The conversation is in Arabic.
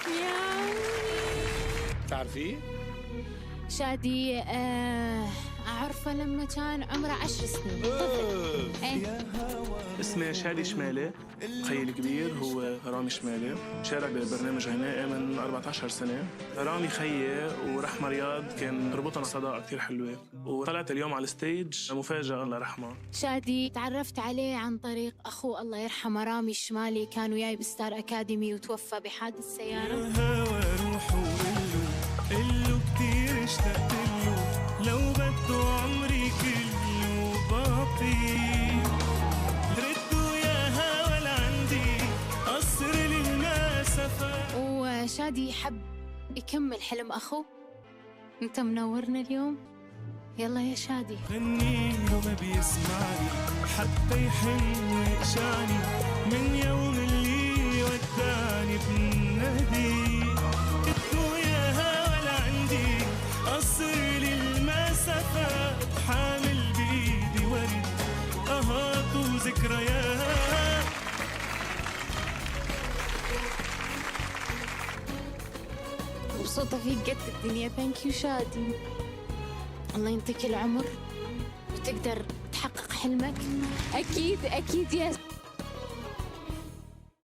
يا عمي. تعرفيه؟ شادي أعرفه لما كان عمره 10 سنين طفل. إيه. اسمي شادي شمالي. خيي الكبير هو رامي شمالي، شارك ببرنامج غنائي من 14 سنة. رامي خيي ورحمة رياض كان ربطنا صداقة كتير حلوة، وطلعت اليوم على الستيج مفاجأة الله يرحمه. شادي تعرفت عليه عن طريق أخوه الله يرحمه رامي الشمالي، كان وياي بستار أكاديمي وتوفى بحادث سيارة. الهوى روحه قله كتير اشتقت له، لو بده عمري كله باقي ردوا يا هوى لعندي قصر للمسافة. وشادي حب يكمل حلم أخوه. أنت منورنا اليوم، يلا يا شادي. غني له ما بيسمعني، حتى يحن ويقشعني من يوم اللي وداني بنادي. ردوا يا هوى لعندي قصر للمسافة، حامل بإيدي ورد أهات وذكريات. مبسوطة فيك قد الدنيا. ثانك يو شادي، الله ينطيك العمر وتقدر تحقق حلمك. أكيد أكيد يا